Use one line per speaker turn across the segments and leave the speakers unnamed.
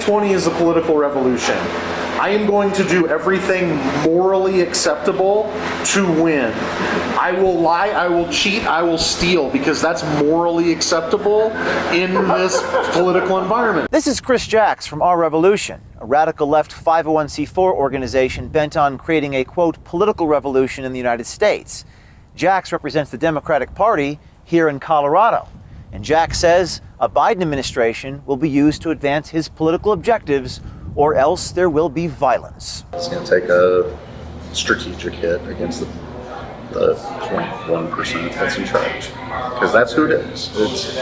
2020 is a political revolution. I am going to do everything morally acceptable to win. I will lie, I will cheat, I will steal, because that's morally acceptable in this political environment.
This is Chris Jacks from Our Revolution, a radical left 501c4 organization bent on creating a, quote, political revolution in the United States. Jacks represents the Democratic Party here in Colorado. And Jacks says a Biden administration will be used to advance his political objectives, or else there will be violence.
It's going to take a strategic hit against the 0.1% that's in charge, because that's who it is. It's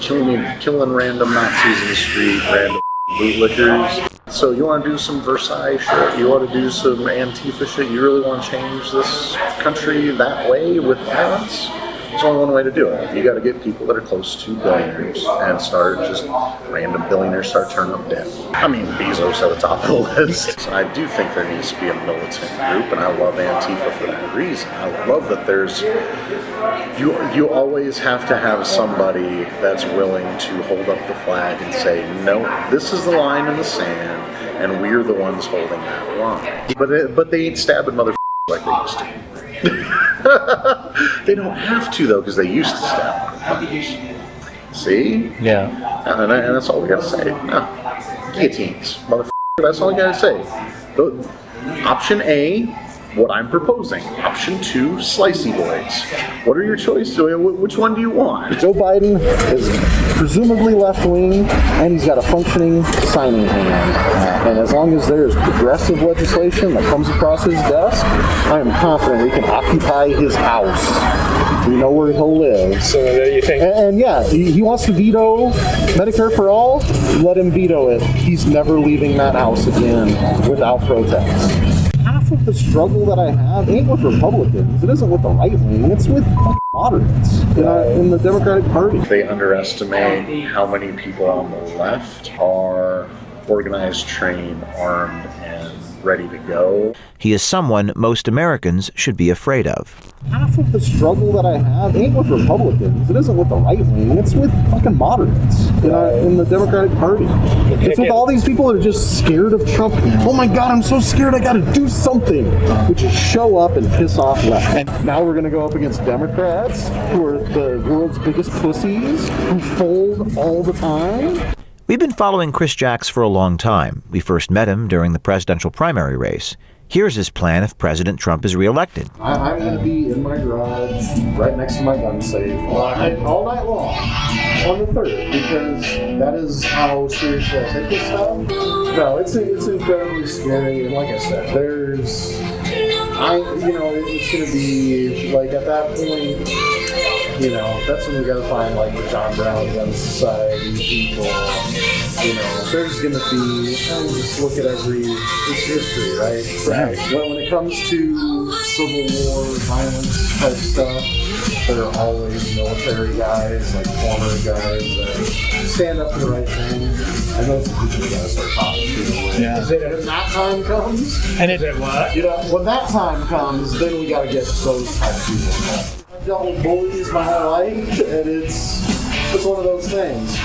killing random Nazis in the street, random bootlickers. So you want to do some Versailles shit? You want to do some Antifa shit? You really want to change this country that way with violence? There's only one way to do it. You got to get people that are close to billionaires and start just random billionaires start turning up debt. I mean, Bezos at the top of the list. I do think there needs to be a militant group, and I love Antifa for that reason. I love that there's you always have to have somebody that's willing to hold up the flag and say, no, this is the line in the sand, and we're the ones holding that line. But they ain't stabbing motherfuckers like they used to. They don't have to, though, because they used to stab motherfuckers. See?
Yeah.
And that's all we gotta say. No. Guillotines, motherfucker. That's all we gotta say. Option A, what I'm proposing. Option 2, slicey boys. What are your choices? Which one do you want?
Joe Biden is presumably left-wing, and he's got a functioning signing hand. And as long as there's progressive legislation that comes across his desk, I am confident we can occupy his house. We know where he'll live.
So there you think?
And yeah, he wants to veto Medicare for all. Let him veto it. He's never leaving that house again without protest. Half of the struggle that I have ain't with Republicans. It isn't with the right wing. It's with moderates in the Democratic Party.
They underestimate how many people on the left are organized, trained, armed, and ready to go.
He is someone most Americans should be afraid of.
Half of the struggle that I have ain't with Republicans. It isn't with the right wing. It's with fucking moderates in the Democratic Party. It's with all these people that are just scared of Trump. Oh my God, I'm so scared, I gotta do something. Which is show up and piss off left. And now we're gonna go up against Democrats, who are the world's biggest pussies, who fold all the time.
We've been following Chris Jacks for a long time. We first met him during the presidential primary race. Here's his plan if President Trump is reelected.
I'm going to be in my garage, right next to my gun safe, all night long, on the 3rd, because that is how seriously I take this stuff. No, it's incredibly scary, and like I said, it's going to be, like, at that point, that's when we got to find, like, the John Brown Gun Society people. There's going to be, just look at it's history, right? Right. When it comes to Civil War, violence type stuff, there are always military guys, like former guys, that stand up for the right thing. And those are people we got to start talking to.
Yeah.
When that time comes,
And is it what?
when that time comes, then we got to get those type of people involved. I've dealt with bullies my whole life, and it's one of those things.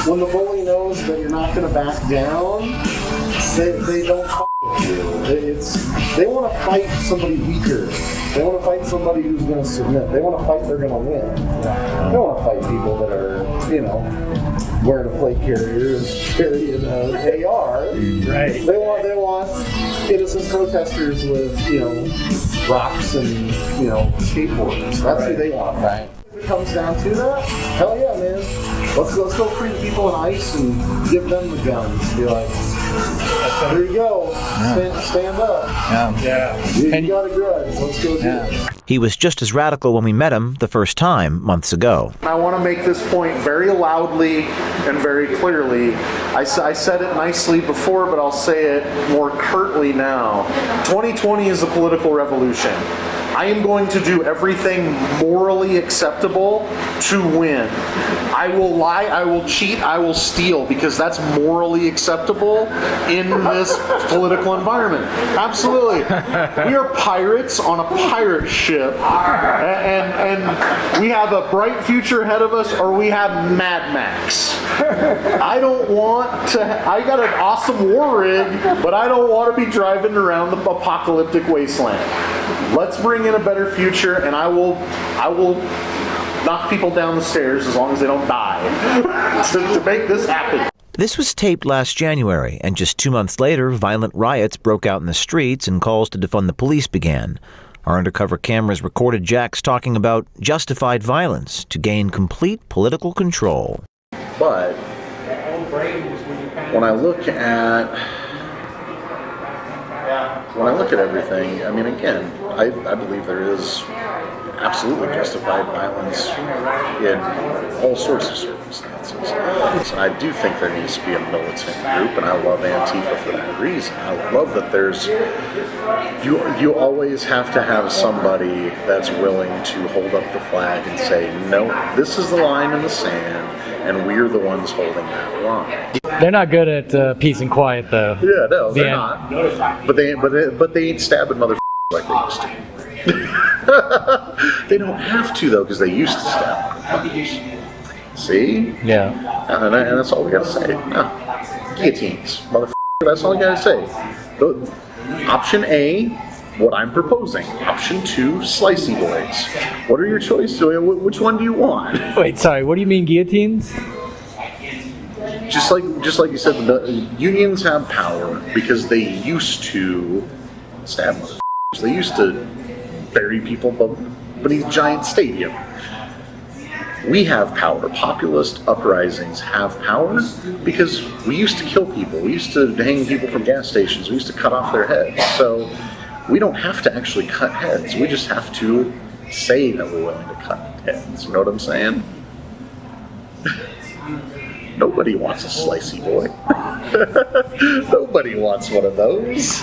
When the bully knows that you're not going to back down, they don't f*** with you. They want to fight somebody weaker. They want to fight somebody who's going to submit. They want to fight they're going to win. They don't want to fight people that are, wearing a plate carrier and carrying an AR.
Right.
They want innocent protesters with, rocks and, skateboards. That's who they want to fight. If it comes down to that, hell yeah, man. Let's go free the people in ICE and give them the guns. Be like, here you go. Stand up.
Yeah.
You got a grudge. Let's go do it.
He was just as radical when we met him the first time months ago.
I want to make this point very loudly and very clearly. I said it nicely before, but I'll say it more curtly now. 2020 is a political revolution. I am going to do everything morally acceptable to win. I will lie, I will cheat, I will steal because that's morally acceptable in this political environment. Absolutely. We are pirates on a pirate ship, and we have a bright future ahead of us, or we have Mad Max. I don't want to, I got an awesome war rig, but I don't want to be driving around the apocalyptic wasteland. Let's bring in a better future, and I will knock people down the stairs as long as they don't die to make this happen.
This was taped last January, and just 2 months later, violent riots broke out in the streets and calls to defund the police began. Our undercover cameras recorded Jax talking about justified violence to gain complete political control.
But when I look at everything, I mean, again, I believe there is absolutely justified violence in all sorts of circumstances. And I do think there needs to be a militant group, and I love Antifa for that reason. I love that there's, you always have to have somebody that's willing to hold up the flag and say, no, this is the line in the sand, and we're the ones holding that line.
They're not good at peace and quiet, though.
Yeah, no, they're not. But they ain't stabbing motherfuckers like they used to. They don't have to though, because they used to stab motherfuckers. See?
Yeah.
And that's all we gotta say. No. Guillotines, motherfucker. That's all we gotta say. Option A, what I'm proposing. Option 2, slicey boys. What are your choices? Which one do you want?
Wait, sorry. What do you mean guillotines?
Just like you said, the unions have power because they used to stab motherfuckers. They used to bury people beneath giant stadium. We have power. Populist uprisings have power because we used to kill people. We used to hang people from gas stations. We used to cut off their heads. So we don't have to actually cut heads. We just have to say that we're willing to cut heads. You know what I'm saying? Nobody wants a slicey boy. Nobody wants one of those.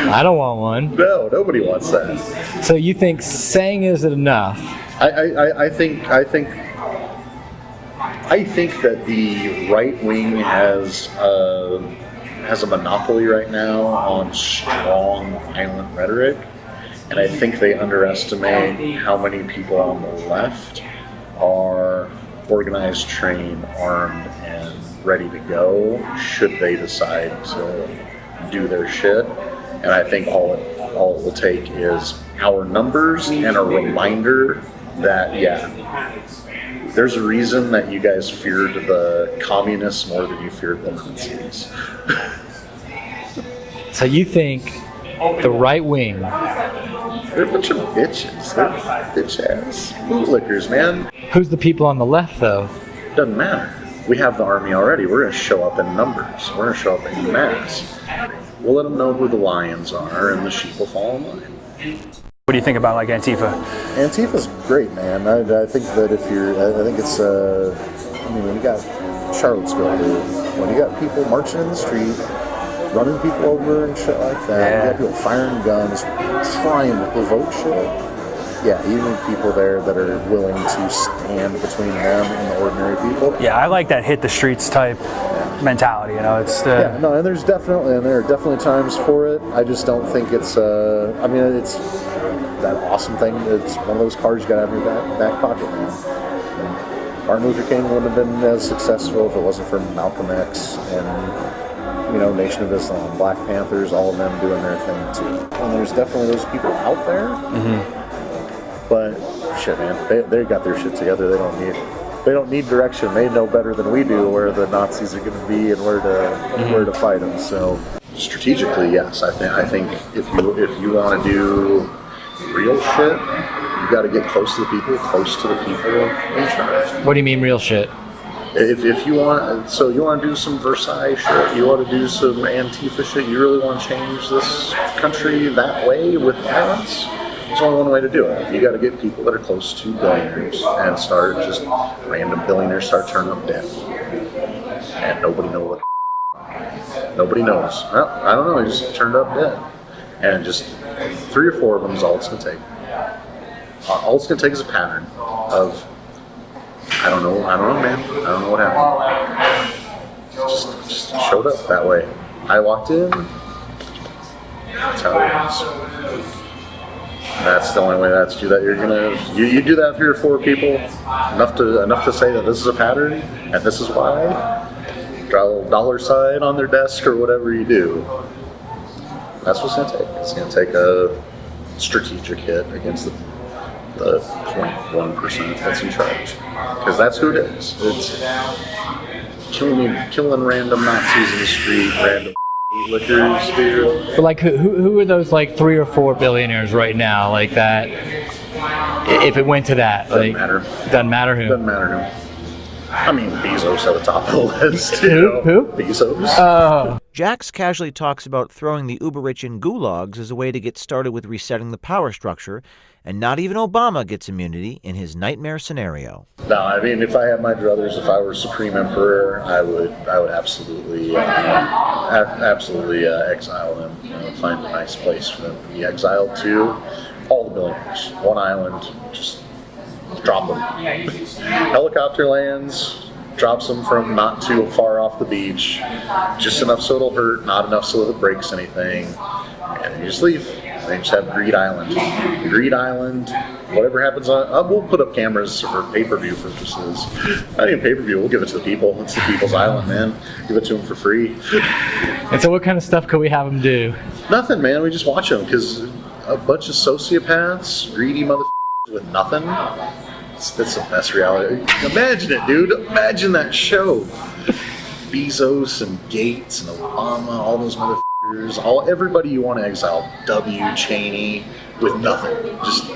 I don't want one.
No, nobody wants that.
So you think saying isn't enough?
I think that the right wing has a monopoly right now on strong, violent rhetoric, and I think they underestimate how many people on the left are organized, trained, armed, and ready to go should they decide to do their shit. And I think all it will take is our numbers and a reminder that, yeah, there's a reason that you guys feared the communists more than you feared the Nazis.
So you think the right wing?
They're a bunch of bitches. They're bitch-ass bootlickers, man.
Who's the people on the left, though?
Doesn't matter. We have the army already. We're going to show up in numbers. We're going to show up in mass. We'll let them know who the lions are, and the sheep will fall in line.
What do you think about like Antifa?
Antifa's great, man. I think that if you're, I think it's, I mean, when you got Charlottesville, dude, when you got people marching in the street, running people over and shit like that, you got people firing guns, trying to provoke shit. Yeah, you need people there that are willing to stand between them and the ordinary people.
Yeah, I like that hit the streets type mentality. You know, it's the
Yeah, no, and there are definitely times for it. I just don't think it's. I mean, it's that awesome thing. It's one of those cards you got to have in your back pocket, man. And Martin Luther King wouldn't have been as successful if it wasn't for Malcolm X and, you know, Nation of Islam, Black Panthers, all of them doing their thing too. And there's definitely those people out there. Mm-hmm. But shit, man, they got their shit together. They don't need direction. They know better than we do where the Nazis are going to be and where to fight them. So
Strategically, yes. I think if you want to do real shit, you got to get close to the people in charge.
What do you mean real shit?
If you want, so you want to do some Versailles shit, you want to do some Antifa shit, you really want to change this country that way with violence, there's only one way to do it. You got to get people that are close to billionaires and start just random billionaires start turning up dead. And nobody knows what. Nobody knows. Well, I don't know. He just turned up dead. and just 3 or 4 of them is all it's going to take. All it's going to take is a pattern of, I don't know, man. I don't know what happened. Just showed up that way. I walked in. That's how it is. That's the only way to do that. You do that 3 or 4 people, enough to say that this is a pattern and this is why. Draw a little dollar sign on their desk or whatever you do. That's what's going to take. It's going to take a strategic hit against the 0.1% that's in charge, because that's who it is. It's killing random Nazis in the street, random liquors, dude.
But like, who are those like 3 or 4 billionaires right now? Like that, if it went to that,
Doesn't
like,
matter.
Doesn't matter who.
Doesn't matter who. I mean, Bezos at the top of the list.
Who?
Bezos.
Oh.
Jax casually talks about throwing the uber-rich in gulags as a way to get started with resetting the power structure, and not even Obama gets immunity in his nightmare scenario.
No, I mean, if I had my druthers, if I were Supreme Emperor, I would absolutely exile them. Find a nice place for them to be exiled to. All the billionaires, one island, just drop them. Helicopter lands, drops them from not too far off the beach, just enough so it'll hurt, not enough so that it breaks anything, and you just leave. They just have Greed Island. Greed Island, whatever happens on, we'll put up cameras for pay-per-view purposes. Not even pay-per-view, we'll give it to the people. It's the people's island, man. Give it to them for free.
And so what kind of stuff could we have them do?
Nothing, man. We just watch them, because a bunch of sociopaths, greedy motherfuckers with nothing, that's the best reality. Imagine it, dude. Imagine that show. Bezos and Gates and Obama, all those motherfuckers, everybody you want to exile. W. Cheney with nothing. Just